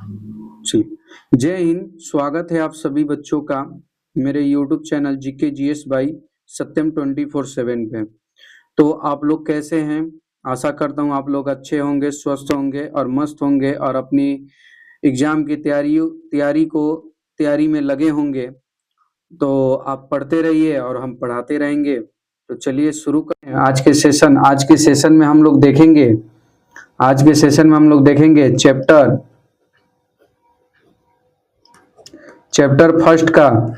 जी, जय हिंद। स्वागत है आप सभी बच्चों का मेरे YouTube channel GK GS by Satyam 24/7 पे। तो आप लोग कैसे हैं? आशा करता हूँ आप लोग अच्छे होंगे, स्वस्थ होंगे और मस्त होंगे और अपनी एग्जाम की तैयारी में लगे होंगे। तो आप पढ़ते रहिए और हम पढ़ाते रहेंगे। तो चलिए शुरू करें आज के सेशन। आज के सेशन में हम लोग देखेंगे चैप्टर फर्स्ट का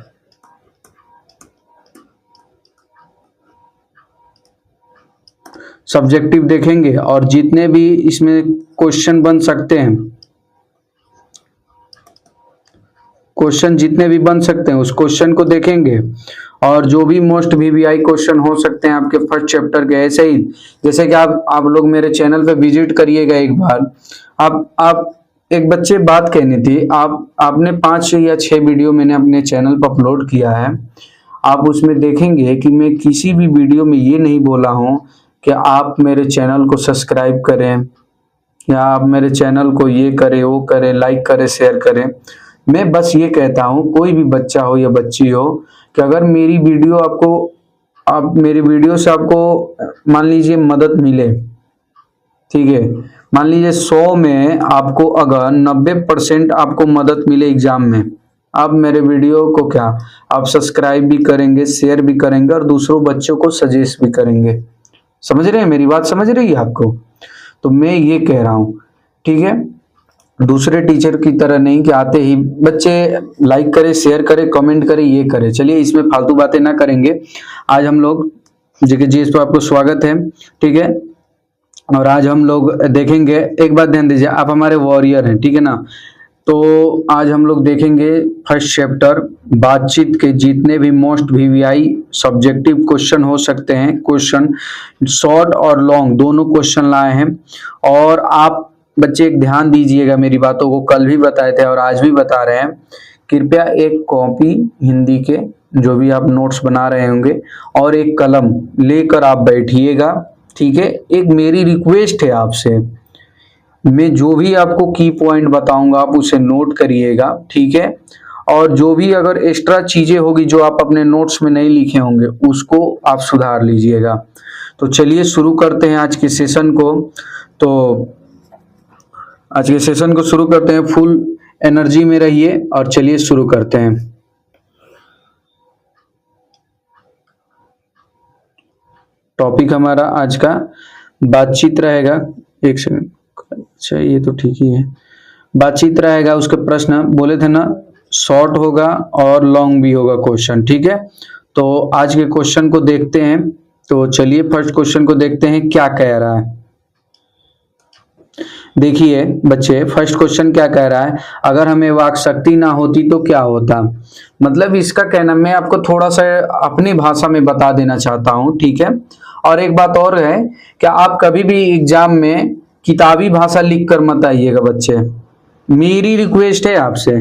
सब्जेक्टिव देखेंगे और जितने भी इसमें क्वेश्चन बन सकते हैं, उस क्वेश्चन को देखेंगे और जो भी मोस्ट वीवीआई क्वेश्चन हो सकते हैं आपके फर्स्ट चैप्टर के, ऐसे ही जैसे कि आप लोग मेरे चैनल पे विजिट करिएगा एक बार। आप एक बच्चे बात कहनी थी, आपने 5 या 6 वीडियो मैंने अपने चैनल पर अपलोड किया है। आप उसमें देखेंगे कि मैं किसी भी वीडियो में ये नहीं बोला हूँ कि आप मेरे चैनल को सब्सक्राइब करें या आप मेरे चैनल को ये करें वो करें, लाइक करें, शेयर करें। मैं बस ये कहता हूँ कोई भी बच्चा हो या बच्ची हो कि अगर मेरी वीडियो से आपको मान लीजिए मदद मिले, ठीक है, मान लीजिए 100 में आपको अगर 90% आपको मदद मिले एग्जाम में, आप मेरे वीडियो को आप सब्सक्राइब भी करेंगे, शेयर भी करेंगे और दूसरों बच्चों को सजेस्ट भी करेंगे। समझ रहे हैं? मेरी बात समझ रही है आपको? तो मैं ये कह रहा हूँ, ठीक है, दूसरे टीचर की तरह नहीं कि आते ही बच्चे लाइक करें, शेयर करें, कमेंट करें, ये करें। चलिए इसमें फालतू बातें ना करेंगे। आज हम लोग जीके जीएस पे आपको स्वागत है, ठीक है। और आज हम लोग देखेंगे, एक बात ध्यान दीजिए, आप हमारे वॉरियर हैं, ठीक है ना। तो आज हम लोग देखेंगे फर्स्ट चैप्टर, बातचीत के जितने भी मोस्ट वीवीआई सब्जेक्टिव क्वेश्चन हो सकते हैं, क्वेश्चन शॉर्ट और लॉन्ग दोनों क्वेश्चन लाए हैं। और आप बच्चे एक ध्यान दीजिएगा, मेरी बातों को कल भी बताए थे और आज भी बता रहे हैं। कृपया एक कॉपी हिंदी के जो भी आप नोट्स बना रहे होंगे और एक कलम लेकर आप बैठिएगा, ठीक है। एक मेरी रिक्वेस्ट है आपसे, मैं जो भी आपको की पॉइंट बताऊंगा आप उसे नोट करिएगा, ठीक है। और जो भी अगर एक्स्ट्रा चीजें होगी जो आप अपने नोट्स में नहीं लिखे होंगे उसको आप सुधार लीजिएगा। तो चलिए शुरू करते हैं आज के सेशन को। फुल एनर्जी में रहिए और चलिए शुरू करते हैं। टॉपिक हमारा आज का बातचीत रहेगा। एक सेकंड, अच्छा ये तो ठीक ही है। बातचीत रहेगा, उसके प्रश्न बोले थे ना, शॉर्ट होगा और लॉन्ग भी होगा क्वेश्चन, ठीक है। तो आज के क्वेश्चन को देखते हैं। तो चलिए फर्स्ट क्वेश्चन को देखते हैं क्या कह रहा है। देखिए बच्चे, फर्स्ट क्वेश्चन क्या कह रहा है, अगर हमें वाक शक्ति ना होती तो क्या होता। मतलब इसका कहना, मैं आपको थोड़ा सा अपनी भाषा में बता देना चाहता हूँ, ठीक है। और एक बात और है कि आप कभी भी एग्जाम में किताबी भाषा लिख कर मत आइएगा बच्चे, मेरी रिक्वेस्ट है आपसे।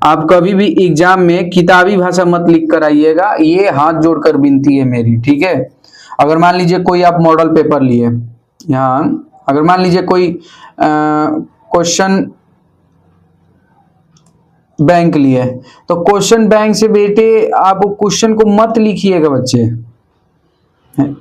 आप कभी भी एग्जाम में किताबी भाषा मत लिख कर आइएगा, ये हाथ जोड़कर विनती है मेरी, ठीक है। अगर मान लीजिए कोई आप मॉडल पेपर लिए, यहाँ अगर मान लीजिए कोई क्वेश्चन बैंक लिए, तो क्वेश्चन बैंक से बेटे आप क्वेश्चन को मत लिखिएगा बच्चे,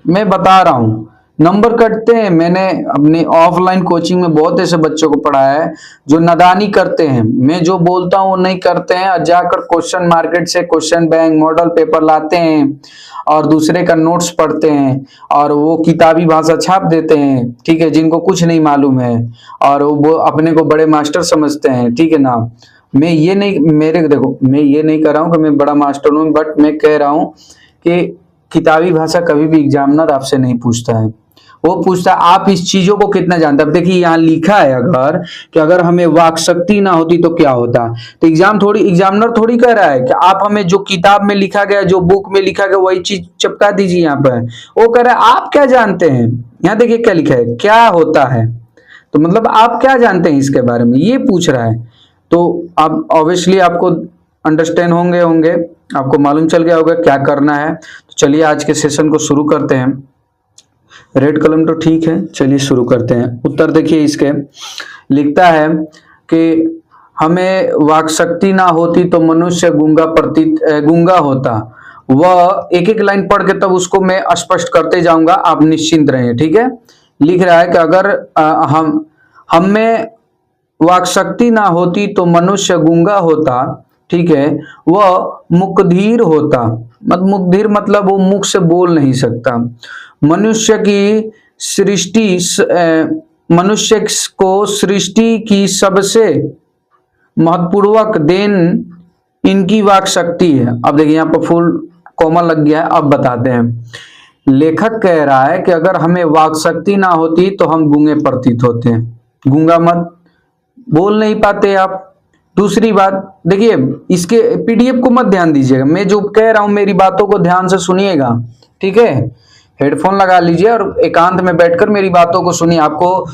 मैं बता रहा हूं, नंबर कटते हैं। मैंने अपनी ऑफलाइन कोचिंग में बहुत ऐसे बच्चों को पढ़ाया है जो नादानी करते हैं, मैं जो बोलता हूं वो नहीं करते हैं और जाकर क्वेश्चन मार्केट से क्वेश्चन बैंक मॉडल पेपर लाते हैं और दूसरे का नोट्स पढ़ते हैं और वो किताबी भाषा छाप देते हैं, ठीक है, जिनको कुछ नहीं मालूम है और वो अपने को बड़े मास्टर समझते हैं, ठीक है ना। मैं ये नहीं कर रहा हूँ कि मैं बड़ा मास्टर हूँ, बट मैं कह रहा हूँ कि किताबी भाषा कभी भी एग्जामिनर आपसे नहीं पूछता है, वो पूछता है आप इस चीजों को कितना जानते हैं। अब देखिए यहाँ लिखा है अगर कि अगर हमें वाक शक्ति ना होती तो क्या होता, तो एग्जामिनर थोड़ी कह रहा है कि आप हमें जो किताब में लिखा गया, जो बुक में लिखा गया वही चीज चिपका दीजिए यहाँ पर। वो कह रहा है आप क्या जानते हैं, यहाँ देखिए क्या लिखा है, क्या होता है, तो मतलब आप क्या जानते हैं इसके बारे में, ये पूछ रहा है। तो आप ऑब्वियसली आपको अंडरस्टैंड होंगे, आपको मालूम चल गया होगा क्या करना है। तो चलिए आज के सेशन को शुरू करते हैं। रेड कलम तो ठीक है, चलिए शुरू करते हैं। उत्तर देखिए इसके, लिखता है कि हमें वाक शक्ति ना होती तो मनुष्य गूंगा होता। वह एक एक लाइन पढ़ के तब उसको मैं स्पष्ट करते जाऊंगा, आप निश्चिंत रहिए, ठीक है। लिख रहा है कि अगर हम में वाक शक्ति ना होती तो मनुष्य गूंगा होता, ठीक है। वह मुकधीर होता, मुकधीर मतलब वो मुख से बोल नहीं सकता। मनुष्य की मनुष्य को सृष्टि की सबसे महत्वपूर्वक देन इनकी वाक शक्ति है। अब देखिए यहाँ पर फुल कॉमा लग गया है, अब बताते हैं। लेखक कह रहा है कि अगर हमें वाक शक्ति ना होती तो हम गूंगे प्रतीत होते हैं। गूंगा मत, बोल नहीं पाते आप। दूसरी बात देखिए, इसके पीडीएफ को मत ध्यान दीजिएगा, मैं जो कह रहा हूं मेरी बातों को ध्यान से सुनिएगा, ठीक है। हेडफोन लगा लीजिए और एकांत में बैठकर मेरी बातों को सुनिए। आपको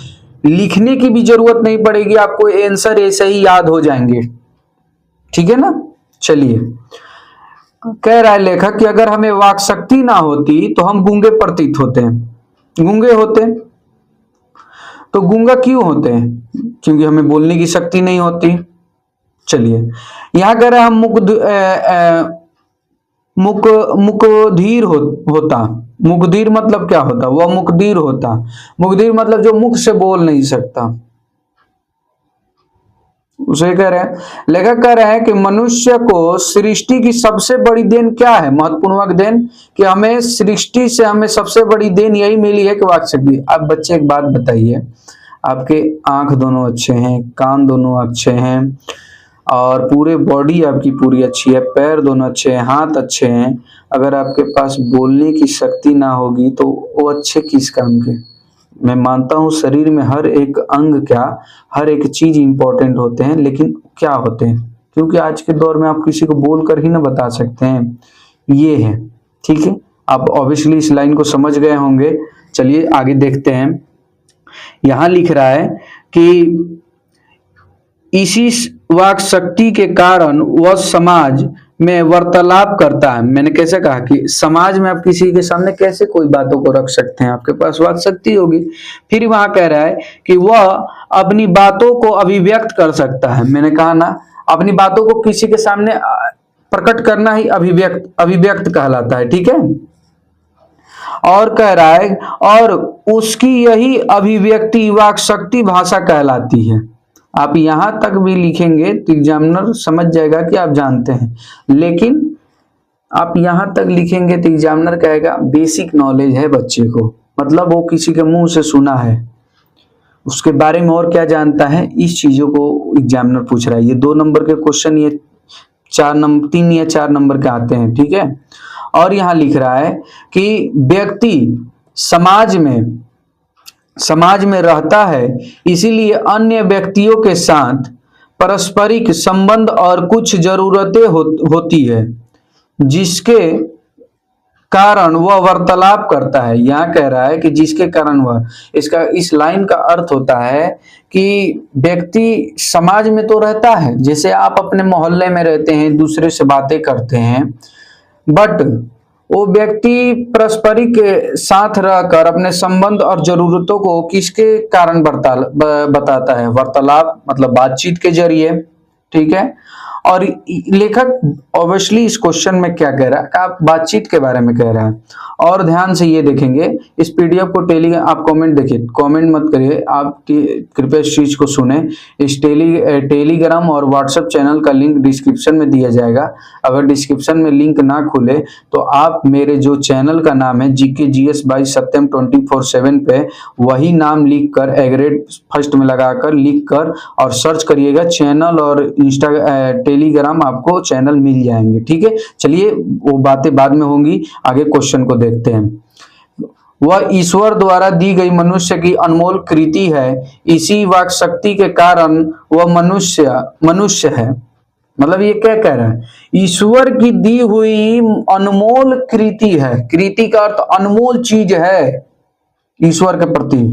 लिखने की भी जरूरत नहीं पड़ेगी, आपको आंसर ऐसे ही याद हो जाएंगे, ठीक है ना। चलिए, कह रहा है लेखक कि अगर हमें वाक शक्ति ना होती तो हम गूंगे प्रतीत होते हैं। गूंगे होते तो गूंगा क्यों होते हैं? क्योंकि हमें बोलने की शक्ति नहीं होती। चलिए, यहां कह रहे हैं हम मुकधीर होता। मुकधीर मतलब क्या होता? वह मुकधीर होता। मुकधीर मतलब जो मुख से बोल नहीं सकता, उसे कह रहे हैं। लेखक कह रहे हैं कि मनुष्य को सृष्टि की सबसे बड़ी देन क्या है? महत्वपूर्ण देन, कि हमें सृष्टि से हमें सबसे बड़ी देन यही मिली है कि वाक शक्ति। अब बच्चे एक बात बताइए, आपके आंख दोनों अच्छे हैं, कान दोनों अच्छे हैं और पूरे बॉडी आपकी पूरी अच्छी है, पैर दोनों अच्छे हैं, हाथ अच्छे हैं, अगर आपके पास बोलने की शक्ति ना होगी तो वो अच्छे किस काम के? मैं मानता हूँ शरीर में हर एक अंग, क्या हर एक चीज इंपॉर्टेंट होते हैं, लेकिन क्या होते हैं? क्योंकि आज के दौर में आप किसी को बोलकर ही ना बता सकते हैं, ये है, ठीक है। आप ऑब्वियसली इस लाइन को समझ गए होंगे। चलिए आगे देखते हैं। यहां लिख रहा है कि इसी वाक शक्ति के कारण वह समाज में वार्तालाप करता है। मैंने कैसे कहा कि समाज में आप किसी के सामने कैसे कोई बातों को रख सकते हैं, आपके पास वाक शक्ति होगी। फिर वहां कह रहा है कि वह अपनी बातों को अभिव्यक्त कर सकता है। मैंने कहा ना, अपनी बातों को किसी के सामने प्रकट करना ही अभिव्यक्त कहलाता है, ठीक है। और कह रहा है और उसकी यही अभिव्यक्ति वाक शक्ति भाषा कहलाती है। आप यहां तक भी लिखेंगे तो एग्जामिनर समझ जाएगा कि आप जानते हैं, लेकिन आप यहां तक लिखेंगे तो एग्जामिनर कहेगा बेसिक नॉलेज है बच्चे को, मतलब वो किसी के मुंह से सुना है, उसके बारे में और क्या जानता है, इस चीजों को एग्जामिनर पूछ रहा है। ये 2 नंबर के क्वेश्चन, ये 3 या 4 नंबर के आते हैं, ठीक है। और यहां लिख रहा है कि व्यक्ति समाज में रहता है, इसीलिए अन्य व्यक्तियों के साथ पारस्परिक संबंध और कुछ जरूरतें होती है, जिसके कारण वह वार्तालाप करता है। यहाँ कह रहा है कि जिसके कारण वह, इस लाइन का अर्थ होता है कि व्यक्ति समाज में तो रहता है, जैसे आप अपने मोहल्ले में रहते हैं, दूसरे से बातें करते हैं, बट वो व्यक्ति पारस्परिक साथ रहकर अपने संबंध और जरूरतों को किसके कारण बताता है? वार्तालाप मतलब बातचीत के जरिए, ठीक है। और लेखक ऑब्वियसली इस क्वेश्चन में क्या कह रहा है? आप बातचीत के बारे में कह रहा है। और ध्यान से ये देखेंगे, इस पीडीएफ को आप कमेंट देखिए, कमेंट मत करिए, आप कृपया इस चीज को सुने। इस टेलीग्राम और व्हाट्सएप चैनल का लिंक डिस्क्रिप्शन में दिया जाएगा। अगर डिस्क्रिप्शन में लिंक ना खुले तो आप मेरे जो चैनल का नाम है GKGS बाय सत्यम 24/7 पे वही नाम लिख कर एग्रेड फर्स्ट में लगाकर लिख कर और सर्च करिएगा चैनल, और टेलीग्राम आपको चैनल मिल जाएंगे, ठीक है। चलिए वो बातें बाद में होंगी, आगे क्वेश्चन को देखते हैं। वह ईश्वर द्वारा दी गई मनुष्य की अनमोल कृति है, इसी वाक शक्ति के कारण वह मनुष्य है। मतलब ये क्या कह रहा है? ईश्वर की दी हुई अनमोल कृति है। कृति का अर्थ अनमोल चीज है ईश्वर के प्रति।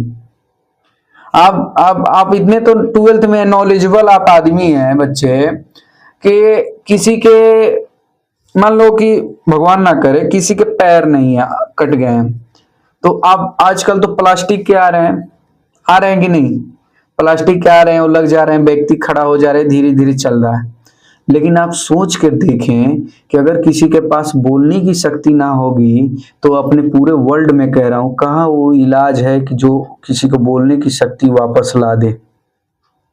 आप इतने तो 12th में नॉलेजेबल आप आदमी हैं बच्चे, कि किसी के, मान लो कि भगवान ना करे किसी के पैर नहीं है, कट गए हैं, तो आप आजकल तो प्लास्टिक के आ रहे हैं कि नहीं? प्लास्टिक के आ रहे हैं, वो लग जा रहे हैं, व्यक्ति खड़ा हो जा रहे हैं, धीरे धीरे चल रहा है। लेकिन आप सोच कर देखें कि अगर किसी के पास बोलने की शक्ति ना होगी तो अपने पूरे वर्ल्ड में कह रहा हूं, कहाँ वो इलाज है कि जो किसी को बोलने की शक्ति वापस ला दे?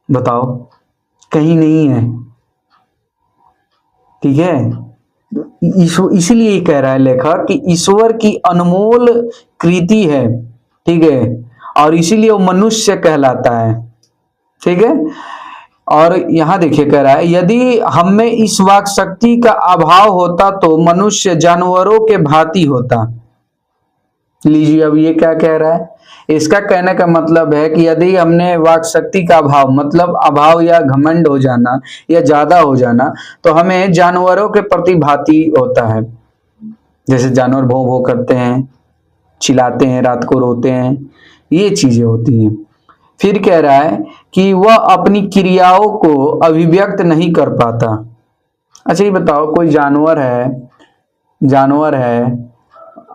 बताओ, कहीं नहीं है। ठीक है, इसीलिए ये कह रहा है लेखक कि ईश्वर की अनमोल कृति है। ठीक है, और इसीलिए वो मनुष्य कहलाता है। ठीक है, और यहां देखिए कह रहा है, यदि हम में इस वाक शक्ति का अभाव होता तो मनुष्य जानवरों के भांति होता। लीजिए, अब ये क्या कह रहा है? इसका कहने का मतलब है कि यदि हमने वाक शक्ति का अभाव, मतलब अभाव या घमंड हो जाना या ज्यादा हो जाना, तो हमें जानवरों के प्रति भांति होता है। जैसे जानवर भौं भौं करते हैं, चिल्लाते हैं, रात को रोते हैं, ये चीजें होती हैं। फिर कह रहा है कि वह अपनी क्रियाओं को अभिव्यक्त नहीं कर पाता। अच्छा ये बताओ, कोई जानवर है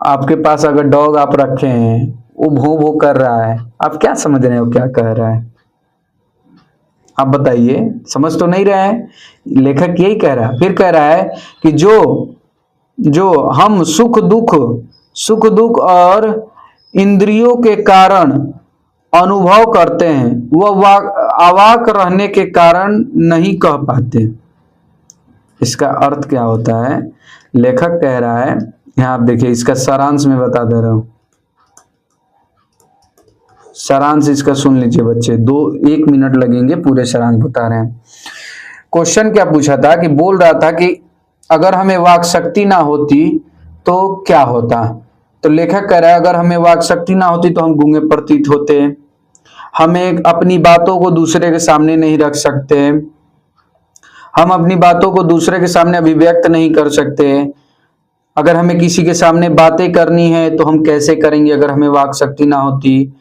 आपके पास, अगर डॉग आप रखे हैं, वो भौं भौं कर रहा है, आप क्या समझ रहे हो क्या कह रहा है? आप बताइए, समझ तो नहीं रहे हैं? लेखक यही कह रहा है। फिर कह रहा है कि जो हम सुख दुख और इंद्रियों के कारण अनुभव करते हैं, वह अवाक रहने के कारण नहीं कह पाते। इसका अर्थ क्या होता है? लेखक कह रहा है, यहां आप देखिए, इसका सारांश में बता दे रहा हूं। सारांश इसका सुन लीजिए बच्चे, 1 मिनट लगेंगे, पूरे सारांश बता रहे हैं। क्वेश्चन क्या पूछा था कि बोल रहा था कि अगर हमें वाक शक्ति ना होती तो क्या होता? तो लेखक कह रहा है, अगर हमें वाक शक्ति ना होती तो हम गूंगे प्रतीत होते, हमें अपनी बातों को दूसरे के सामने नहीं रख सकते, हम अपनी बातों को दूसरे के सामने अभिव्यक्त नहीं कर सकते। अगर हमें किसी के सामने बातें करनी है तो हम कैसे करेंगे अगर हमें वाक शक्ति ना होती?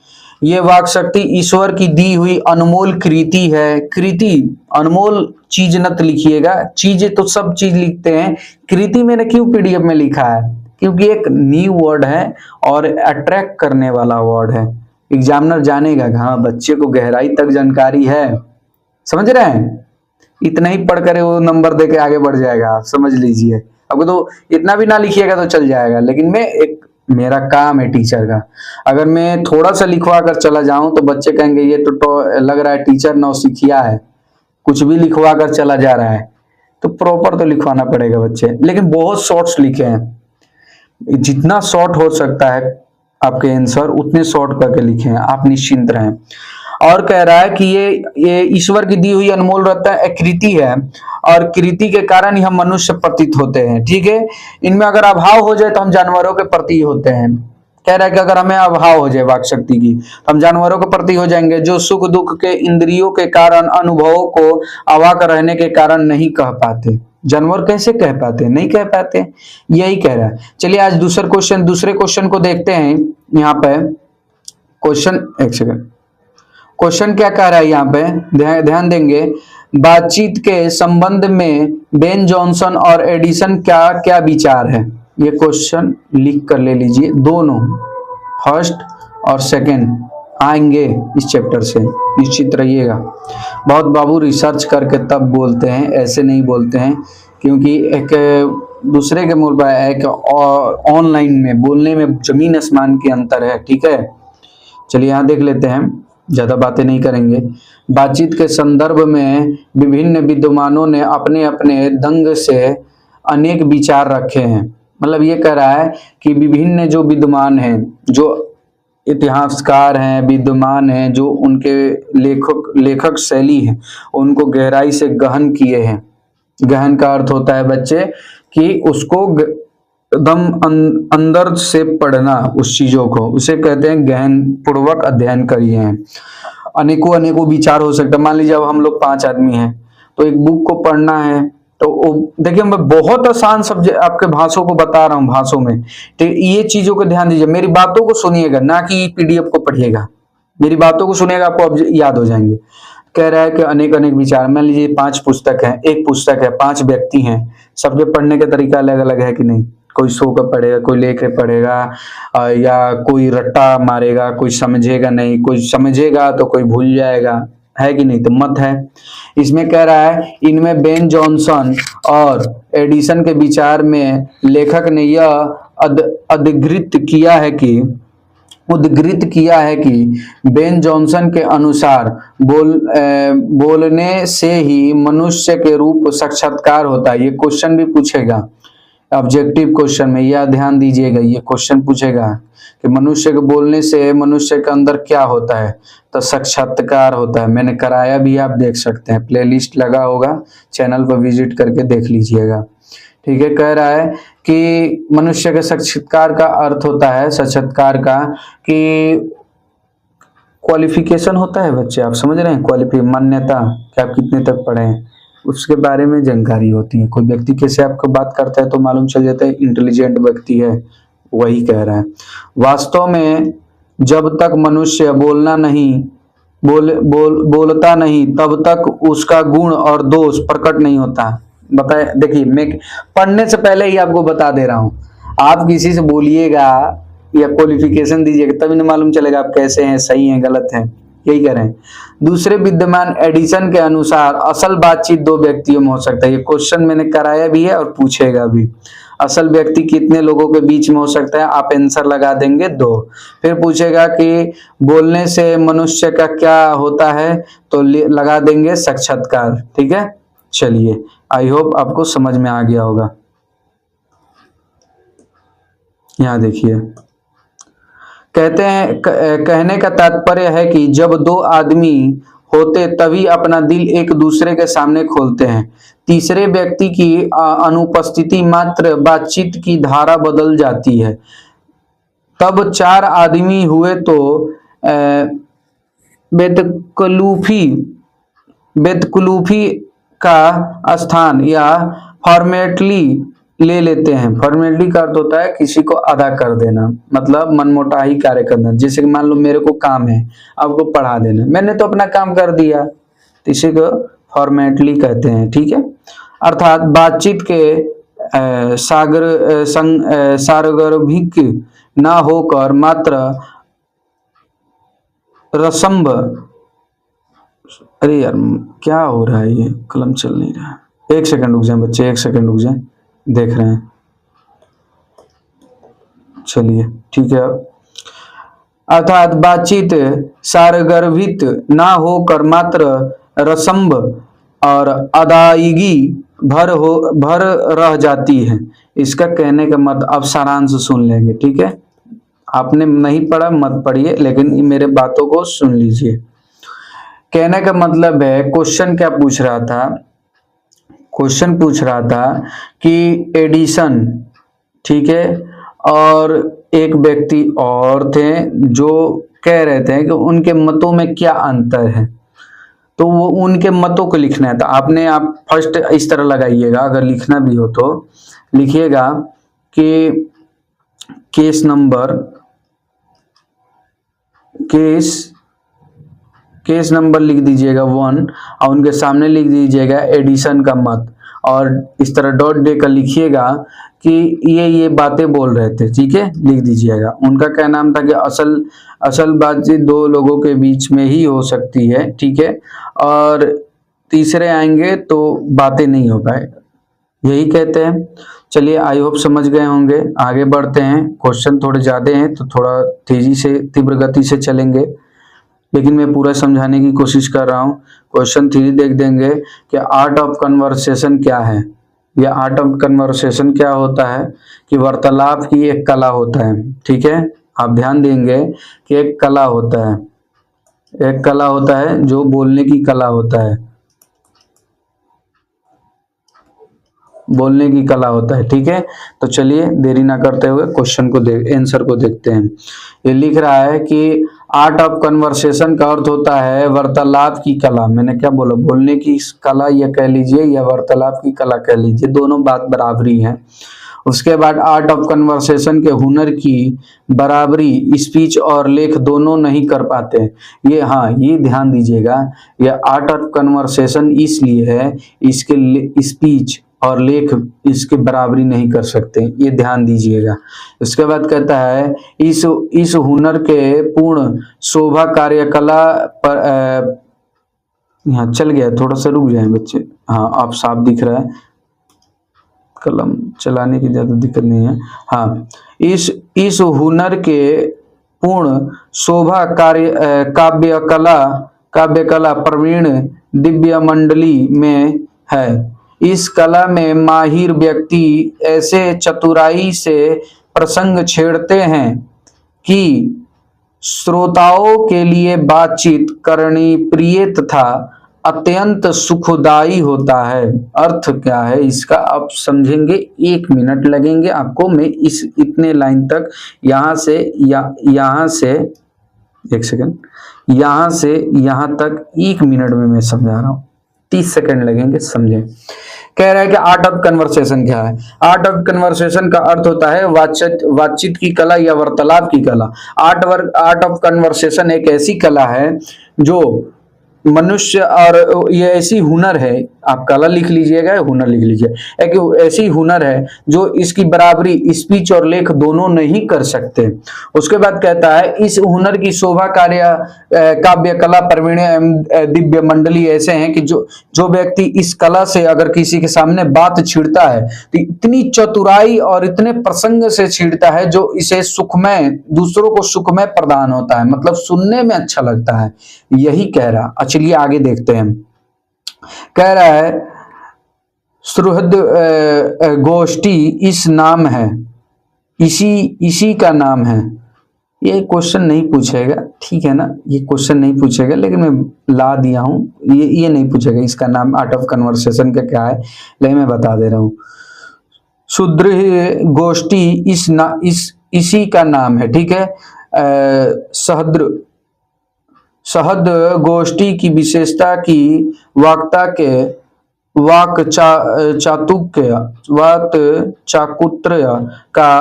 ये वाक शक्ति ईश्वर की दी हुई अनमोल कृति है। कृति, अनमोल चीज नत लिखिएगा, चीजें तो सब चीज लिखते हैं, कृति मैंने क्यों पीडीएफ में लिखा है? क्योंकि एक न्यू वर्ड है और अट्रैक्ट करने वाला वर्ड है। एग्जामिनर जानेगा, हाँ बच्चे को गहराई तक जानकारी है, समझ रहे हैं? इतना ही पढ़कर वो नंबर देके आगे बढ़ जाएगा, आप समझ लीजिए। आपको तो इतना भी ना लिखिएगा तो चल जाएगा, लेकिन मेरा काम है टीचर का, अगर मैं थोड़ा सा लिखवा कर चला जाऊं तो बच्चे कहेंगे ये तो लग रहा है टीचर नौसिखिया है, कुछ भी लिखवा कर चला जा रहा है। तो प्रॉपर तो लिखवाना पड़ेगा बच्चे, लेकिन बहुत शॉर्ट्स लिखे हैं, जितना शॉर्ट हो सकता है आपके आंसर उतने शॉर्ट करके लिखे हैं, आप निश्चिंत रहें। और कह रहा है कि ये ईश्वर की दी हुई अनमोल रत्न कृति है, और कृति के कारण ही हम मनुष्य प्रतीत होते हैं। ठीक है, इनमें अगर अभाव हो जाए तो हम जानवरों के प्रति होते हैं। कह रहा है कि अगर हमें अभाव हो जाए वाक शक्ति की तो हम जानवरों के प्रति हो जाएंगे, जो सुख दुख के इंद्रियों के कारण, अनुभवों को अवाक रहने के कारण नहीं कह पाते। जानवर कैसे कह पाते? नहीं कह पाते, यही कह रहा है। चलिए आज दूसरे क्वेश्चन को देखते हैं। यहाँ पे क्वेश्चन, एक सेकंड, क्वेश्चन क्या कह रहा है यहाँ पे, ध्यान देंगे। बातचीत के संबंध में बेन जॉनसन और एडिसन क्या क्या विचार है? ये क्वेश्चन लिख कर ले लीजिए, दोनों फर्स्ट और सेकंड आएंगे इस चैप्टर से, निश्चित रहिएगा। बहुत बाबू रिसर्च करके तब बोलते हैं, ऐसे नहीं बोलते हैं, क्योंकि एक दूसरे के मूल पर एक ऑनलाइन में बोलने में जमीन आसमान के अंतर है। ठीक है, चलिए यहाँ देख लेते हैं, ज्यादा बातें नहीं करेंगे। बातचीत के संदर्भ में विभिन्न विद्वानों ने अपने अपने ढंग से अनेक विचार रखे हैं। मतलब ये कह रहा है कि विभिन्न जो विद्वान हैं, जो इतिहासकार हैं, विद्वान हैं, जो उनके लेखक शैली है, उनको गहराई से गहन किए हैं। गहन का अर्थ होता है बच्चे कि उसको एकदम अंदर से पढ़ना, उस चीजों को, उसे कहते हैं गहन पूर्वक अध्ययन करिए हैं। अनेकों विचार हो सकते हैं। मान लीजिए अब हम लोग 5 आदमी हैं, तो एक बुक को पढ़ना है, तो देखिए मैं बहुत आसान सब्जेक्ट आपके भाषाओं को बता रहा हूँ, भाषाओं में, तो ये चीजों को ध्यान दीजिए, मेरी बातों को सुनिएगा, ना कि पीडीएफ को पढ़िएगा। मेरी बातों को सुनिएगा, आपको अब याद हो जाएंगे। कह रहा है कि अनेक विचार, मान लीजिए 5 पुस्तक है, एक पुस्तक है, 5 व्यक्ति हैं, सबके पढ़ने का तरीका अलग अलग है कि नहीं? कोई सो कर पढ़ेगा, कोई लेके पढ़ेगा, या कोई रट्टा मारेगा, कोई समझेगा नहीं, कोई समझेगा तो कोई भूल जाएगा। है कि नहीं, तो मत है। इसमें कह रहा है इनमें बेन जॉनसन और एडिसन के विचार में लेखक ने यह उद्धृत किया है कि बेन जॉनसन के अनुसार बोलने से ही मनुष्य के रूप साक्षात्कार होता है। ये क्वेश्चन भी पूछेगा ऑब्जेक्टिव क्वेश्चन में, यह ध्यान दीजिएगा, ये क्वेश्चन पूछेगा कि मनुष्य के बोलने से मनुष्य के अंदर क्या होता है, तो साक्षात्कार होता है। मैंने कराया भी, आप देख सकते हैं, प्लेलिस्ट लगा होगा, चैनल पर विजिट करके देख लीजिएगा। ठीक है, कह रहा है कि मनुष्य के साक्षात्कार का अर्थ होता है, साक्षात्कार का कि क्वालिफिकेशन होता है बच्चे, आप समझ रहे हैं, मान्यता कि आप कितने तक पढ़े हैं, उसके बारे में जानकारी होती है। कोई व्यक्ति कैसे आपको बात करता है तो मालूम चल जाता है इंटेलिजेंट व्यक्ति है, वही कह रहा है। वास्तव में जब तक मनुष्य बोलता नहीं तब तक उसका गुण और दोष प्रकट नहीं होता। बताए, देखिए मैं पढ़ने से पहले ही आपको बता दे रहा हूं, आप किसी से बोलिएगा या क्वालिफिकेशन दीजिएगा तभी ना मालूम चलेगा आप कैसे हैं, सही हैं, गलत हैं, यही कह रहे हैं। दूसरे विद्यमान एडिशन के अनुसार असल बातचीत दो व्यक्तियों में हो सकता है। ये क्वेश्चन मैंने कराया भी है और पूछेगा भी। असल व्यक्ति कितने लोगों के बीच में हो सकता है, आप आंसर लगा देंगे 2। फिर पूछेगा कि बोलने से मनुष्य का क्या होता है, तो लगा देंगे साक्षात्कार। ठीक है, चलिए, आई होप आपको समझ में आ गया होगा। यहाँ देखिए, कहते हैं कहने का तात्पर्य है कि जब 2 आदमी होते तभी अपना दिल एक दूसरे के सामने खोलते हैं। तीसरे व्यक्ति की अनुपस्थिति मात्र बातचीत की धारा बदल जाती है। तब 4 आदमी हुए तो बेतकलूफी का स्थान या फॉर्मेटली ले लेते हैं। फॉर्मेलिटी का अर्थ होता है किसी को अदा कर देना, मतलब मनमोटाही कार्य करना। जैसे कि मान लो मेरे को काम है आपको पढ़ा देना, मैंने तो अपना काम कर दिया, तो इसी को फॉर्मेटली कहते हैं। ठीक है, अर्थात बातचीत के सारगर्भिक ना होकर मात्र रसम्भ, अरे यार क्या हो रहा है, ये कलम चल नहीं रहा है, 1 सेकंड रुक जाए बच्चे, 1 सेकंड रुक जाए, देख रहे हैं, चलिए ठीक है। अर्थात बातचीत सारगर्भित ना होकर मात्र रसम्भ और अदायगी भर रह जाती है। इसका कहने का मत, अब सारांश सुन लेंगे। ठीक है, आपने नहीं पढ़ा मत पढ़िए, लेकिन मेरे बातों को सुन लीजिए। कहने का मतलब है, क्वेश्चन क्या पूछ रहा था, क्वेश्चन पूछ रहा था कि एडिसन, ठीक है, और एक व्यक्ति और थे जो कह रहे थे कि उनके मतों में क्या अंतर है, तो वो उनके मतों को लिखना है। तो आप फर्स्ट इस तरह लगाइएगा, अगर लिखना भी हो तो लिखिएगा कि केस नंबर लिख दीजिएगा 1 और उनके सामने लिख दीजिएगा एडिसन का मत, और इस तरह डॉट देकर लिखिएगा कि ये बातें बोल रहे थे। ठीक है, लिख दीजिएगा। उनका क्या नाम था कि असल बातचीत 2 लोगों के बीच में ही हो सकती है। ठीक है, और तीसरे आएंगे तो बातें नहीं हो पाए, यही कहते हैं। चलिए, आई होप समझ गए होंगे। आगे बढ़ते हैं, क्वेश्चन थोड़े ज़्यादा हैं तो थोड़ा तेजी से, तीव्र गति से चलेंगे, लेकिन मैं पूरा समझाने की कोशिश कर रहा हूँ। क्वेश्चन 3 देख देंगे कि आर्ट ऑफ कन्वर्सेशन क्या है। यह आर्ट ऑफ कन्वर्सेशन क्या होता है कि वार्तालाप की एक कला होता है। ठीक है, आप ध्यान देंगे कि एक कला होता है, एक कला होता है जो बोलने की कला होता है, बोलने की कला होता है। ठीक है, तो चलिए देरी ना करते हुए क्वेश्चन को आंसर को देखते हैं। ये लिख रहा है कि आर्ट ऑफ कन्वर्सेशन का अर्थ होता है वार्तालाप की कला। मैंने क्या बोला, बोलने की कला या कह लीजिए या वार्तालाप की कला कह लीजिए, दोनों बात बराबरी है। उसके बाद आर्ट ऑफ कन्वर्सेशन के हुनर की बराबरी स्पीच और लेख दोनों नहीं कर पाते। ये ध्यान दीजिएगा, यह आर्ट ऑफ कन्वर्सेशन इसलिए है, इसके स्पीच और लेख इसके बराबरी नहीं कर सकते, ये ध्यान दीजिएगा। उसके बाद कहता है इस हुनर के पूर्ण शोभा कार्यकला पर यहाँ चल गया, थोड़ा सा रुक जाए बच्चे। हाँ आप साफ दिख रहा है, कलम चलाने की ज्यादा दिक्कत नहीं है। हाँ, इस हुनर के पूर्ण शोभा काव्य कला प्रवीण दिव्य मंडली में है। इस कला में माहिर व्यक्ति ऐसे चतुराई से प्रसंग छेड़ते हैं कि श्रोताओं के लिए बातचीत करनी प्रिय तथा अत्यंत सुखदाई होता है। अर्थ क्या है इसका आप समझेंगे, 1 मिनट लगेंगे आपको। मैं इस इतने लाइन तक यहाँ से 1 सेकंड, यहाँ से यहाँ तक 1 मिनट में मैं समझा रहा हूँ, 30 सेकंड लगेंगे, समझे। कह रहा है कि आर्ट ऑफ कन्वर्सेशन क्या है। आर्ट ऑफ कन्वर्सेशन का अर्थ होता है बातचीत की कला या वार्तालाप की कला। आर्ट ऑफ कन्वर्सेशन एक ऐसी कला है जो मनुष्य, और ये ऐसी हुनर है, आप कला लिख लीजिएगा, हुनर लिख लीजिए, एक ऐसी हुनर है जो इसकी बराबरी स्पीच और लेख दोनों नहीं कर सकते। उसके बाद कहता है इस हुनर की शोभा काव्य कला प्रवीण एवं दिव्य मंडली ऐसे हैं कि जो व्यक्ति इस कला से अगर किसी के सामने बात छीड़ता है तो इतनी चतुराई और इतने प्रसंग से छीड़ता है जो इसे सुखमय, दूसरों को सुखमय प्रदान होता है, मतलब सुनने में अच्छा लगता है, यही कह रहा। चलिए आगे देखते हैं। कह रहा है सुहृद गोष्ठी इस नाम है, इसी का नाम है। ये क्वेश्चन नहीं पूछेगा, ठीक है ना, ये क्वेश्चन नहीं पूछेगा, लेकिन मैं ला दिया हूं, ये नहीं पूछेगा इसका नाम आर्ट ऑफ कन्वर्सेशन का क्या है, लेकिन मैं बता दे रहा हूं। सुदृढ़ गोष्ठी इसी का नाम है, ठीक है। सहद गोष्ठी की विशेषता की वक्ता के वाक चाकुत्र्य का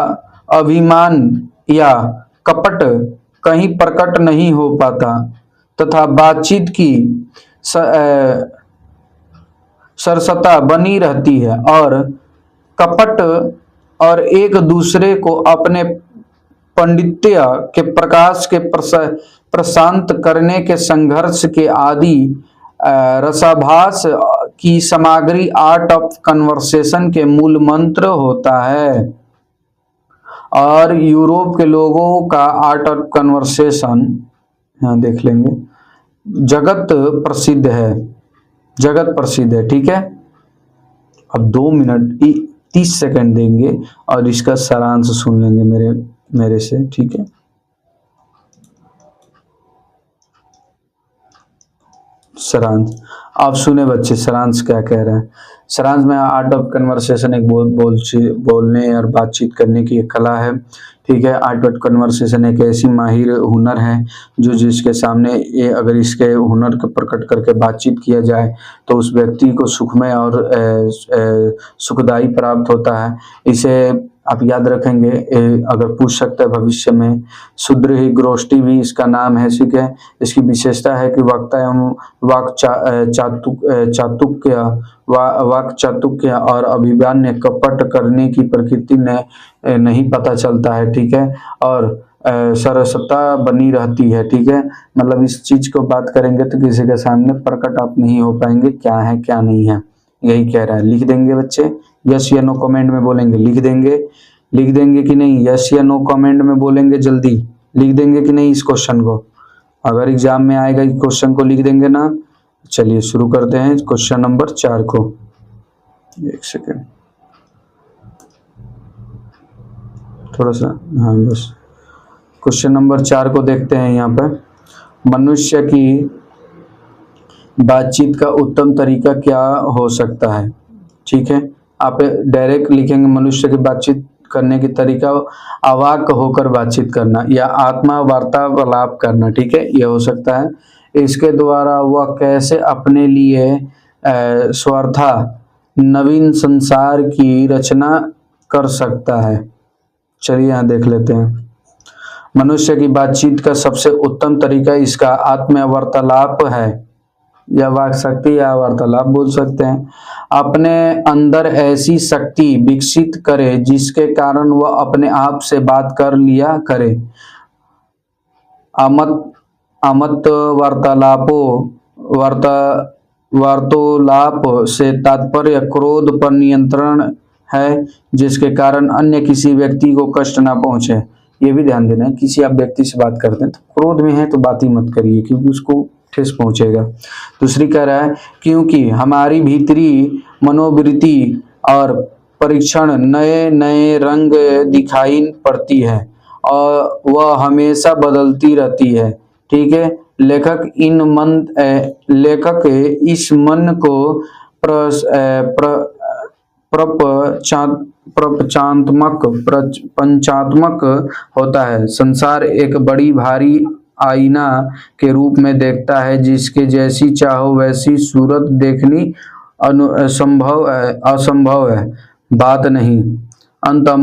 अभिमान या कपट कहीं प्रकट नहीं हो पाता तथा बातचीत की सरसता बनी रहती है, और कपट और एक दूसरे को अपने पांडित्य के प्रकाश के प्रशांत करने के संघर्ष के आदि रसाभास की सामग्री आर्ट ऑफ कन्वर्सेशन के मूल मंत्र होता है। और यूरोप के लोगों का आर्ट ऑफ कन्वर्सेशन, यहाँ देख लेंगे, जगत प्रसिद्ध है, ठीक है। अब 2 मिनट 30 सेकंड देंगे और इसका सारांश सुन लेंगे मेरे से, ठीक है। सारांश आप सुने बच्चे, सारांश क्या कह रहा है। सारांश में आर्ट ऑफ कन्वर्सेशन एक बोलने और बातचीत करने की एक कला है, ठीक है। आर्ट ऑफ कन्वर्सेशन एक ऐसी माहिर हुनर है जो जिसके सामने ये अगर इसके हुनर को प्रकट करके बातचीत किया जाए तो उस व्यक्ति को सुखमय और सुखदायी प्राप्त होता है। इसे आप याद रखेंगे, अगर पूछ सकते हैं भविष्य में। सुदृढ़ गोष्ठी भी इसका नाम है, ठीक है। इसकी विशेषता है कि वक्ता एवं वाक चातुक्य और अभिव्यंजन कपट करने की प्रकृति ने नहीं पता चलता है, ठीक है। और सरसता बनी रहती है, ठीक है। मतलब इस चीज को बात करेंगे तो किसी के सामने प्रकट आप नहीं हो पाएंगे, क्या है क्या नहीं है, यही कह रहा है। लिख देंगे बच्चे, यस या नो कमेंट में बोलेंगे, लिख देंगे कि नहीं, यस या नो कमेंट में बोलेंगे, जल्दी लिख देंगे कि नहीं इस क्वेश्चन को। अगर एग्जाम में आएगा कि क्वेश्चन को लिख देंगे ना। चलिए शुरू करते हैं क्वेश्चन नंबर 4 को। 1 सेकेंड, थोड़ा सा, हाँ बस। क्वेश्चन नंबर 4 को देखते हैं। यहाँ पर मनुष्य की बातचीत का उत्तम तरीका क्या हो सकता है, ठीक है। आप डायरेक्ट लिखेंगे मनुष्य की बातचीत करने की तरीका अवाक होकर बातचीत करना या आत्मा वार्तालाप करना, ठीक है, यह हो सकता है। इसके द्वारा वह कैसे अपने लिए स्वार्था नवीन संसार की रचना कर सकता है। चलिए यहाँ देख लेते हैं। मनुष्य की बातचीत का सबसे उत्तम तरीका इसका आत्म वार्तालाप है, या वाक शक्ति या वार्तालाप बोल सकते हैं। अपने अंदर ऐसी शक्ति विकसित करे जिसके कारण वह अपने आप से बात कर लिया करे। अमत वार्तालापों वार्ता वार्तालाप से तात्पर्य क्रोध पर नियंत्रण है, जिसके कारण अन्य किसी व्यक्ति को कष्ट ना पहुंचे। ये भी ध्यान देना है, किसी आप व्यक्ति से बात करते हैं तो क्रोध में है तो बात ही मत करिए, क्योंकि उसको ठेस पहुंचेगा। दूसरी कह रहा है, क्योंकि हमारी भीतरी मनोवृत्ति और परीक्षण नए नए रंग दिखाई पड़ती है और वह हमेशा बदलती रहती है। ठीक है, लेखक इस मन को पंचात्मक होता है। संसार एक बड़ी भारी आईना के रूप में देखता है, जिसके जैसी चाहो वैसी सूरत देखनी असंभव है, बात नहीं। अंतः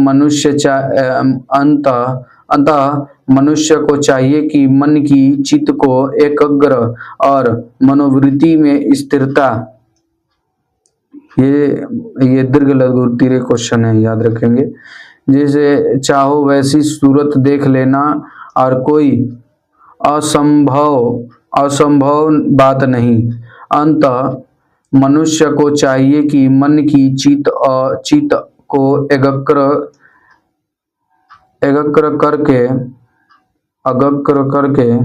मनुष्य को चाहिए कि मन की चित्त को एकाग्र और मनोवृत्ति में स्थिरता, ये दीर्घ लघु तीरे क्वेश्चन है, याद रखेंगे। जैसे चाहो वैसी सूरत देख लेना और कोई असंभव बात नहीं। अंतः मनुष्य को चाहिए कि मन की चित्त को एकाग्र करके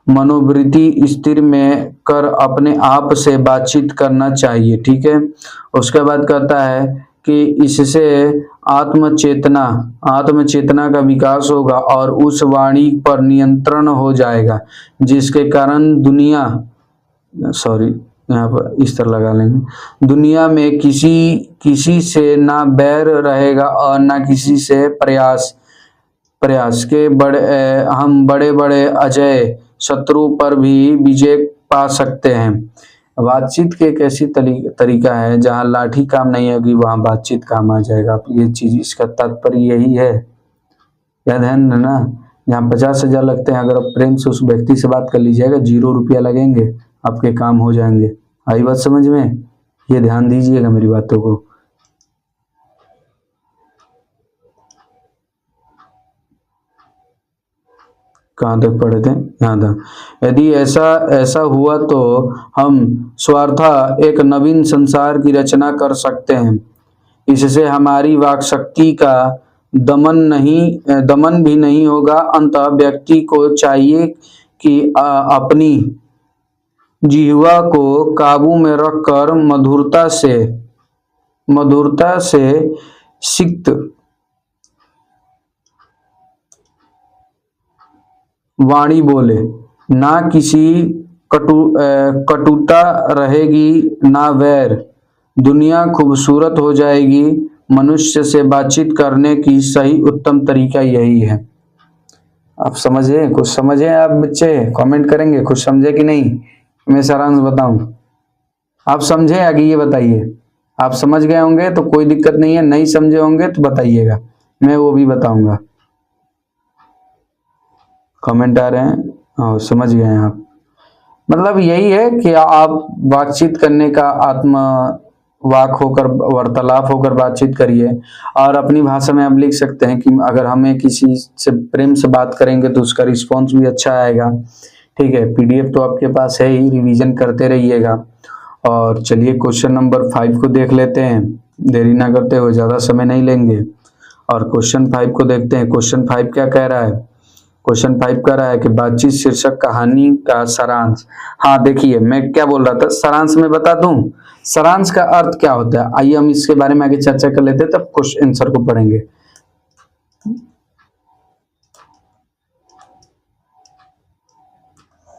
मनोवृत्ति स्थिर में कर अपने आप से बातचीत करना चाहिए। ठीक है, उसके बाद कहता है कि इससे आत्मचेतना का विकास होगा और उस वाणी पर नियंत्रण हो जाएगा, जिसके कारण यहाँ पर इस तरह लगा लेंगे, दुनिया में किसी से ना बैर रहेगा और ना किसी से प्रयास के हम बड़े बड़े अजय शत्रु पर भी विजय पा सकते हैं। बातचीत के एक ऐसी तरीका है जहां लाठी काम नहीं होगी, वहां बातचीत काम आ जाएगा। ये चीज, इसका तात्पर्य यही है, याद है ना। जहाँ 50,000 लगते हैं, अगर आप प्रेम से उस व्यक्ति से बात कर लीजिएगा, 0 रुपया लगेंगे, आपके काम हो जाएंगे। आई बात समझ में? ये ध्यान दीजिएगा मेरी बातों को। कहाँ तक पढ़े थे? यहाँ था, यदि ऐसा हुआ तो हम स्वार्थ एक नवीन संसार की रचना कर सकते हैं। इससे हमारी वाक शक्ति का दमन भी नहीं होगा। अंततः व्यक्ति को चाहिए कि अपनी जिह्वा को काबू में रखकर मधुरता से सिक्त वाणी बोले, ना किसी कटुता रहेगी ना वैर। दुनिया खूबसूरत हो जाएगी। मनुष्य से बातचीत करने की सही उत्तम तरीका यही है। आप समझे? कुछ समझे आप बच्चे? कमेंट करेंगे कुछ समझे कि नहीं, मैं सारांश बताऊं। आप समझे आगे ये बताइए। आप समझ गए होंगे तो कोई दिक्कत नहीं है, नहीं समझे होंगे तो बताइएगा, मैं वो भी बताऊंगा। कमेंट आ रहे हैं? हाँ, समझ गए हैं आप। मतलब यही है कि आप बातचीत करने का वार्तालाप होकर बातचीत करिए। और अपनी भाषा में आप लिख सकते हैं कि अगर हमें किसी से प्रेम से बात करेंगे तो उसका रिस्पॉन्स भी अच्छा आएगा। ठीक है, पीडीएफ तो आपके पास है ही, रिवीजन करते रहिएगा। और चलिए क्वेश्चन नंबर 5 को देख लेते हैं, देरी ना करते हुए, ज़्यादा समय नहीं लेंगे और क्वेश्चन 5 को देखते हैं। क्वेश्चन 5 क्या कह रहा है? क्वेश्चन 5 कह रहा है कि बातचीत शीर्षक कहानी का सारांश। हाँ देखिए, मैं क्या बोल रहा था, सारांश में बता दूं। सारांश का अर्थ क्या होता है, आइए हम इसके बारे में आगे चर्चा कर लेते हैं, तब क्वेश्चन आंसर को पढ़ेंगे।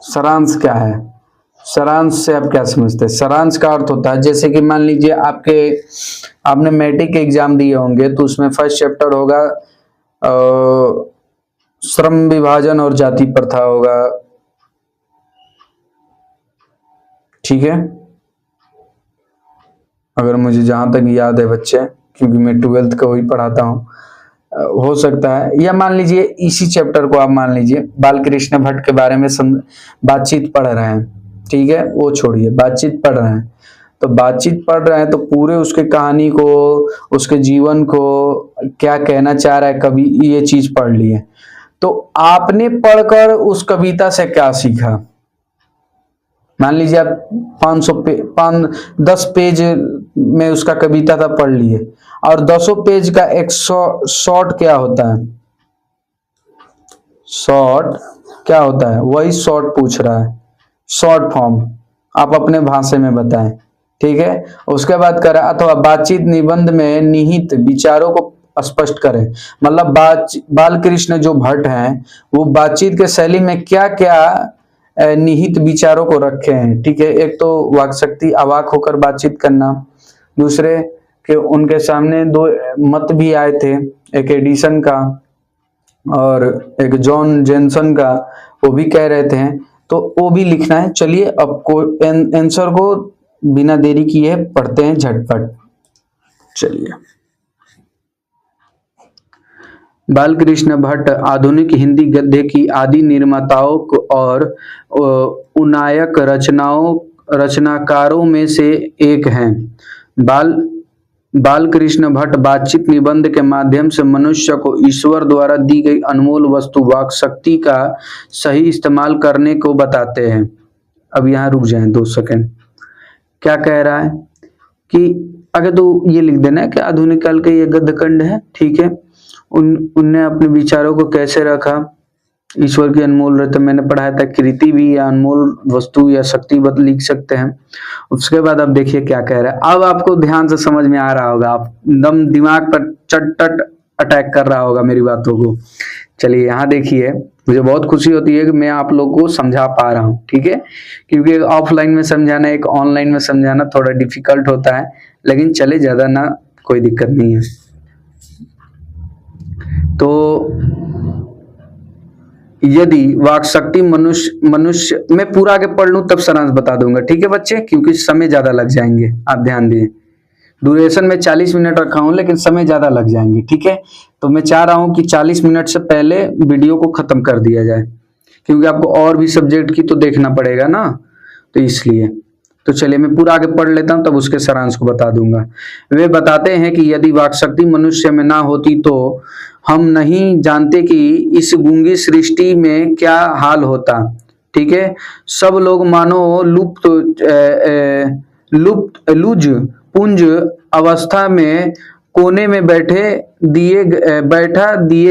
सारांश क्या है? सारांश से आप क्या समझते हैं? सारांश का अर्थ होता है, जैसे कि मान लीजिए आपने मैट्रिक के एग्जाम दिए होंगे, तो उसमें फर्स्ट चैप्टर होगा श्रम विभाजन और जाति प्रथा होगा। ठीक है, अगर मुझे जहां तक याद है बच्चे, क्योंकि मैं 12th का वही पढ़ाता हूँ, हो सकता है। या मान लीजिए इसी चैप्टर को आप मान लीजिए बाल कृष्ण भट्ट के बारे में बातचीत पढ़ रहे हैं। ठीक है, वो छोड़िए, बातचीत पढ़ रहे हैं, तो बातचीत पढ़ रहे हैं तो पूरे उसके कहानी को, उसके जीवन को क्या कहना चाह रहा है कवि, ये चीज पढ़ लिए। तो आपने पढ़कर उस कविता से क्या सीखा? मान लीजिए आप 10 पेज में उसका कविता था पढ़ लिए, और 10 पेज का एक शॉर्ट क्या होता है, शॉर्ट क्या होता है, वही शॉर्ट पूछ रहा है, शॉर्ट फॉर्म आप अपने भाषा में बताएं, ठीक है। उसके बाद करें अथवा बातचीत निबंध में निहित विचारों को स्पष्ट करें। मतलब बाल कृष्ण जो भट्ट हैं वो बातचीत के शैली में क्या क्या निहित विचारों को रखे हैं, ठीक है। एक तो वाक्शक्ति, अवाक होकर बातचीत करना, दूसरे कि उनके सामने 2 मत भी आए थे, एक एडिसन का और एक जॉन जेनसन का, वो भी कह रहे थे, तो वो भी लिखना है। चलिए अब को आंसर को बिना देरी किए पढ़ते हैं झटपट। चलिए, बालकृष्ण भट्ट आधुनिक हिंदी गद्य की आदि निर्माताओं और उन्नायक रचनाकारों में से एक हैं। बालकृष्ण भट्ट बातचीत निबंध के माध्यम से मनुष्य को ईश्वर द्वारा दी गई अनमोल वस्तु वाक शक्ति का सही इस्तेमाल करने को बताते हैं। अब यहाँ रुक जाएं 2 सेकंड। क्या कह रहा है कि अगर तो ये लिख देना है कि आधुनिक काल के ये गद्यखंड है, ठीक है। उनने अपने विचारों को कैसे रखा, ईश्वर की अनमोल रत्न मैंने पढ़ाया था, कृति भी या अनमोल वस्तु या शक्ति लिख सकते हैं। उसके बाद अब देखिए क्या कह रहा है। अब आपको ध्यान से समझ में आ रहा होगा, आप एकदम दिमाग पर चट अटैक कर रहा होगा मेरी बातों को। चलिए यहाँ देखिए, मुझे बहुत खुशी होती है कि मैं आप लोगों को समझा पा रहा हूँ, ठीक है। क्योंकि ऑफलाइन में समझाना एक ऑनलाइन में समझाना थोड़ा डिफिकल्ट होता है, लेकिन चले ज्यादा ना, कोई दिक्कत नहीं है। तो यदि वाक शक्ति मनुष्य मैं पूरा आगे पढ़ लूं तब सारांश बता दूंगा, ठीक है बच्चे, क्योंकि समय ज्यादा लग जाएंगे, आप ध्यान दिए। ड्यूरेशन में 40 मिनट रखा हूं, लेकिन समय ज्यादा लग जाएंगे, ठीक है। तो मैं चाह रहा हूं कि 40 मिनट से पहले वीडियो को खत्म कर दिया जाए, क्योंकि आपको और भी सब्जेक्ट की तो देखना पड़ेगा ना, तो इसलिए। तो चलिए मैं पूरा आगे पढ़ लेता हूं, तब उसके सारांश को बता दूंगा। वे बताते हैं कि यदि वाक शक्ति मनुष्य में ना होती तो हम नहीं जानते कि इस गूंगी सृष्टि में क्या हाल होता, ठीक है। सब लोग मानो लुज पुंज अवस्था में कोने में बैठा दिए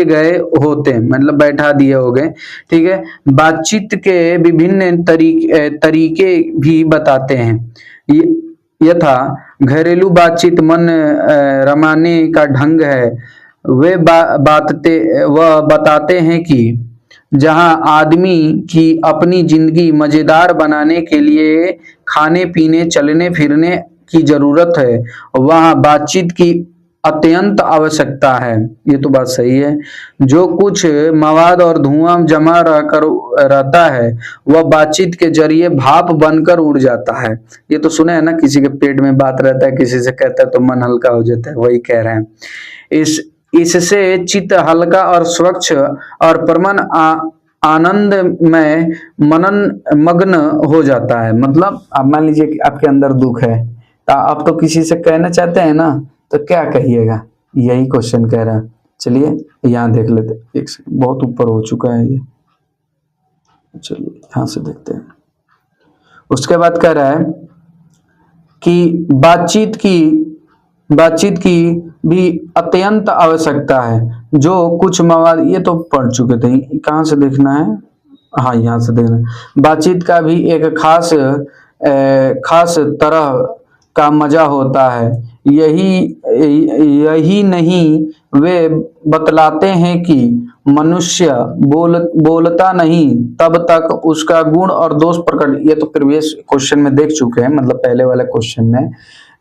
गए होते, मतलब बैठा दिए हो गए, ठीक है। बातचीत के विभिन्न तरीके भी बताते हैं, यथा घरेलू बातचीत मन रमाने का ढंग है। वे बताते हैं कि जहां आदमी की अपनी जिंदगी मजेदार बनाने के लिए खाने पीने चलने फिरने की जरूरत है, वहां बातचीत की अत्यंत आवश्यकता है। ये तो बात सही है। जो कुछ मवाद और धुआं जमा रहता है वह बातचीत के जरिए भाप बनकर उड़ जाता है। ये तो सुने है ना, किसी के पेट में बात रहता है, किसी से कहता है तो मन हल्का हो जाता है, वही कह रहे हैं। इससे चित्त हल्का और स्वच्छ और परमन आनंद में मग्न हो जाता है। मतलब आप मान लीजिए कि आपके अंदर दुख है, तो आप तो किसी से कहना चाहते हैं ना, तो क्या कहिएगा, यही क्वेश्चन कह रहा है। चलिए यहाँ देख लेते, एक सेकंड, बहुत ऊपर हो चुका है ये, चलिए यहाँ से देखते हैं। उसके बाद कह रहा है कि बातचीत की भी अत्यंत आवश्यकता है। जो कुछ मवाद, ये तो पढ़ चुके थे, कहाँ से देखना है, हाँ यहाँ से देखना है। बातचीत का भी एक खास तरह का मजा होता है। यही नहीं, वे बतलाते हैं कि मनुष्य बोलता नहीं तब तक उसका गुण और दोष प्रकट। ये तो प्रीवियस क्वेश्चन में देख चुके हैं, मतलब पहले वाले क्वेश्चन में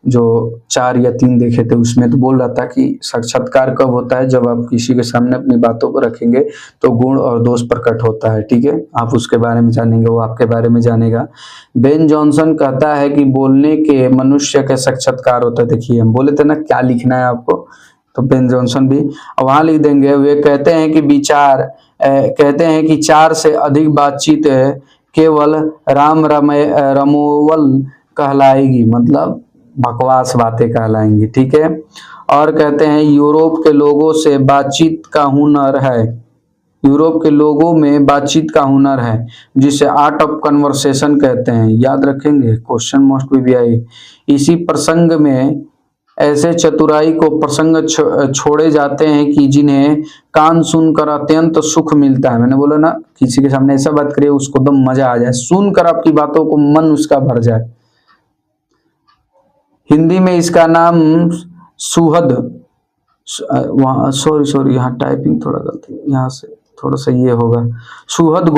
जो 4 या 3 देखे थे, उसमें तो बोल रहा था कि साक्षात्कार कब होता है, जब आप किसी के सामने अपनी बातों को रखेंगे तो गुण और दोष प्रकट होता है, ठीक है। आप उसके बारे में जानेंगे, वो आपके बारे में जानेगा। बेन जॉनसन कहता है कि बोलने के मनुष्य के साक्षात्कार होता है। देखिए हम बोले थे ना क्या लिखना है आपको, तो बेन जॉनसन भी वहां लिख देंगे। वे कहते हैं कि 4 से अधिक बातचीत केवल रमोवल कहलाएगी, मतलब बकवास बातें कहलाएंगी, ठीक है। और कहते हैं यूरोप के लोगों से बातचीत का हुनर है, यूरोप के लोगों में बातचीत का हुनर है, जिसे आर्ट ऑफ कन्वर्सेशन कहते हैं। याद रखेंगे, क्वेश्चन मोस्ट भी आई। इसी प्रसंग में ऐसे चतुराई को प्रसंग छोड़े जाते हैं कि जिन्हें कान सुनकर अत्यंत सुख मिलता है। मैंने बोला ना, किसी के सामने ऐसा बात करिए उसको एकदम मजा आ जाए, सुनकर आपकी बातों को मन उसका भर जाए। हिंदी में इसका नाम सुहद, वहाँ सॉरी यहाँ टाइपिंग थोड़ा गलती, यहाँ से थोड़ा सा ये होगा, सुहद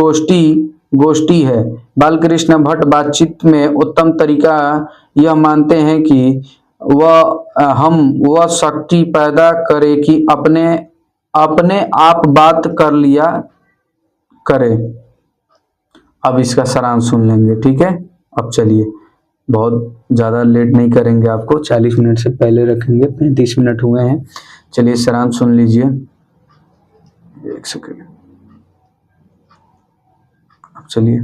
गोष्ठी है। बालकृष्ण भट्ट बातचीत में उत्तम तरीका यह मानते हैं कि वह शक्ति पैदा करे कि अपने आप बात कर लिया करे। अब इसका सारांश सुन लेंगे, ठीक है। अब चलिए, बहुत ज़्यादा लेट नहीं करेंगे, आपको 40 मिनट से पहले रखेंगे, 35 मिनट हुए हैं। चलिए सारांश सुन लीजिए, एक सेकेंड। अब चलिए,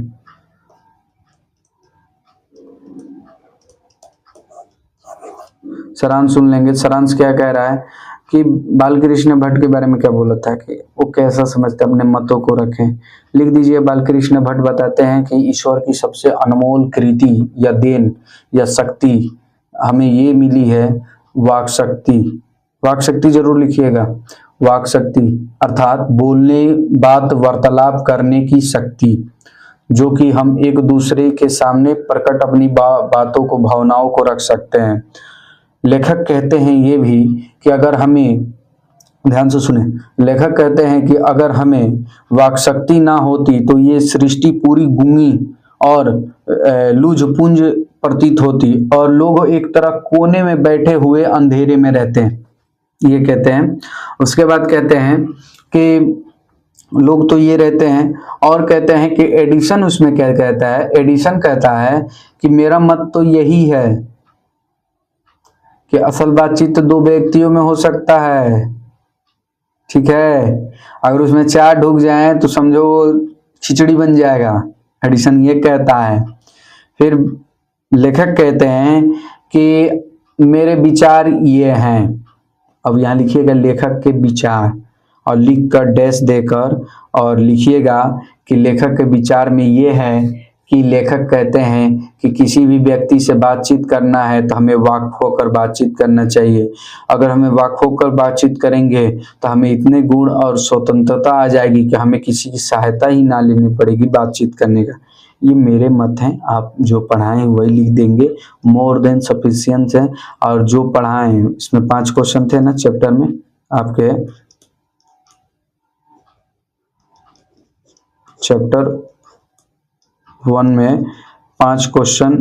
सारांश सुन लेंगे। सारांश क्या कह रहा है कि बालकृष्ण भट्ट के बारे में क्या बोला था कि वो कैसा समझते अपने मतों को रखें। लिख दीजिए, बालकृष्ण भट्ट बताते हैं कि ईश्वर की सबसे अनमोल कृति या देन या शक्ति हमें ये मिली है, वाक शक्ति। वाक शक्ति जरूर लिखिएगा, वाक शक्ति अर्थात बोलने, बात वार्तालाप करने की शक्ति, जो कि हम एक दूसरे के सामने प्रकट अपनी बातों को, भावनाओं को रख सकते हैं। लेखक कहते हैं ये भी कि अगर हमें, ध्यान से सुने, लेखक कहते हैं कि अगर हमें वाक शक्ति ना होती तो ये सृष्टि पूरी गूंगी और लूझपुंज प्रतीत होती और लोग एक तरह कोने में बैठे हुए अंधेरे में रहते हैं, ये कहते हैं। उसके बाद कहते हैं कि लोग तो ये रहते हैं, और कहते हैं कि एडिसन उसमें क्या कहता है, एडिसन कहता है कि मेरा मत तो यही है कि असल बातचीत तो दो व्यक्तियों में हो सकता है, ठीक है। अगर उसमें चार ढुक जाए तो समझो वो खिचड़ी बन जाएगा, एडिसन ये कहता है। फिर लेखक कहते हैं कि मेरे विचार ये हैं, अब यहाँ लिखिएगा लेखक के विचार और लिख कर डैश देकर और लिखिएगा कि लेखक के विचार में ये है कि लेखक कहते हैं कि किसी भी व्यक्ति से बातचीत करना है तो हमें वाक़ होकर बातचीत करना चाहिए। अगर हमें वाक़ होकर बातचीत करेंगे तो हमें इतने गुण और स्वतंत्रता आ जाएगी कि हमें किसी की सहायता ही ना लेनी पड़ेगी बातचीत करने का। ये मेरे मत हैं, आप जो पढ़ाएं वही लिख देंगे, मोर देन सफिशिएंट है। और जो पढ़ाएं, इसमें 5 क्वेश्चन थे ना चैप्टर में आपके, चैप्टर 1 में 5 क्वेश्चन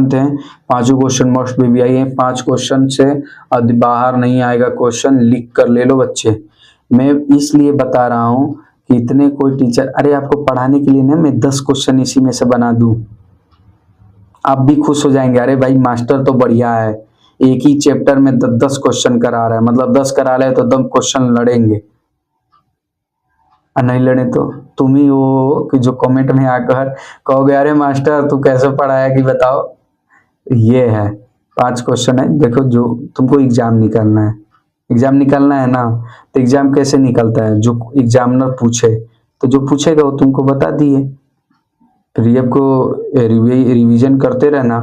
थे, 5 क्वेश्चन मोस्ट भी आई है। 5 क्वेश्चन से बाहर नहीं आएगा क्वेश्चन, लिख कर ले लो बच्चे। मैं इसलिए बता रहा हूँ कि इतने कोई टीचर, अरे आपको पढ़ाने के लिए ना मैं 10 क्वेश्चन इसी में से बना दूं, आप भी खुश हो जाएंगे, अरे भाई मास्टर तो बढ़िया है, एक ही चैप्टर में 10 क्वेश्चन करा रहा है, मतलब 10 करा रहे तो 10 क्वेश्चन लड़ेंगे। नहीं लड़े तो तुम ही हो कि जो कमेंट में आकर कहोगे अरे मास्टर तू कैसे पढ़ाया कि बताओ। ये है 5 क्वेश्चन है, देखो जो तुमको एग्जाम निकालना है, एग्जाम निकालना है ना, तो एग्जाम कैसे निकलता है, जो एग्जामिनर पूछे तो जो पूछेगा वो तुमको बता दिए, फिर आपको रिवीजन करते रहना।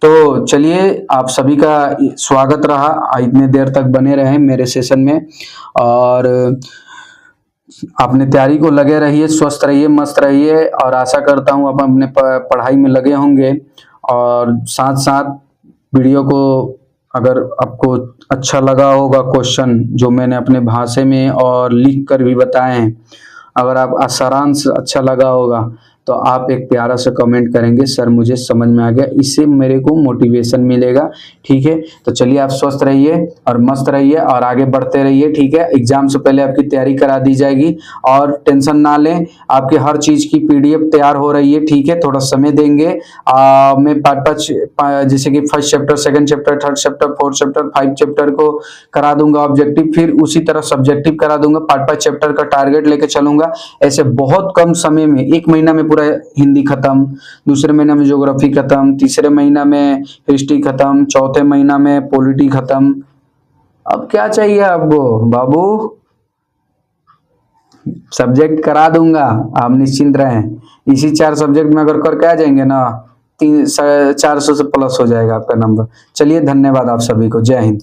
तो चलिए, आप सभी का स्वागत रहा, इतने देर तक बने रहे मेरे सेशन में, और अपने तैयारी को लगे रहिए, स्वस्थ रहिए, मस्त रहिए, और आशा करता हूँ आप अपने पढ़ाई में लगे होंगे। और साथ साथ वीडियो को अगर आपको अच्छा लगा होगा, क्वेश्चन जो मैंने अपने भाषा में और लिख कर भी बताए हैं, अगर आप सारांश अच्छा लगा होगा तो आप एक प्यारा सा कमेंट करेंगे, सर मुझे समझ में आ गया, इससे मेरे को मोटिवेशन मिलेगा, ठीक है। तो चलिए, आप स्वस्थ रहिए और मस्त रहिए और आगे बढ़ते रहिए, ठीक है। एग्जाम से पहले आपकी तैयारी करा दी जाएगी, और टेंशन ना लें, आपके हर चीज की PDF तैयार हो रही है, ठीक है। थोड़ा समय देंगे, मैं पार्ट जैसे कि first chapter, second chapter, third chapter, fourth chapter, 5 chapter को करा दूंगा ऑब्जेक्टिव, फिर उसी तरह सब्जेक्टिव करा दूंगा, पार्ट चैप्टर का टारगेट लेके चलूंगा। ऐसे बहुत कम समय में, 1 महीना में हिंदी खत्म, दूसरे महीना में ज्योग्राफी खत्म, तीसरे महीना में हिस्ट्री खत्म, चौथे महीना में पॉलिटी खत्म। अब क्या चाहिए आपको बाबू, सब्जेक्ट करा दूंगा, आप निश्चिंत रहें। इसी 4 सब्जेक्ट में अगर करके आ जाएंगे ना 450 से प्लस हो जाएगा आपका नंबर। चलिए धन्यवाद आप सभी को, जय हिंद।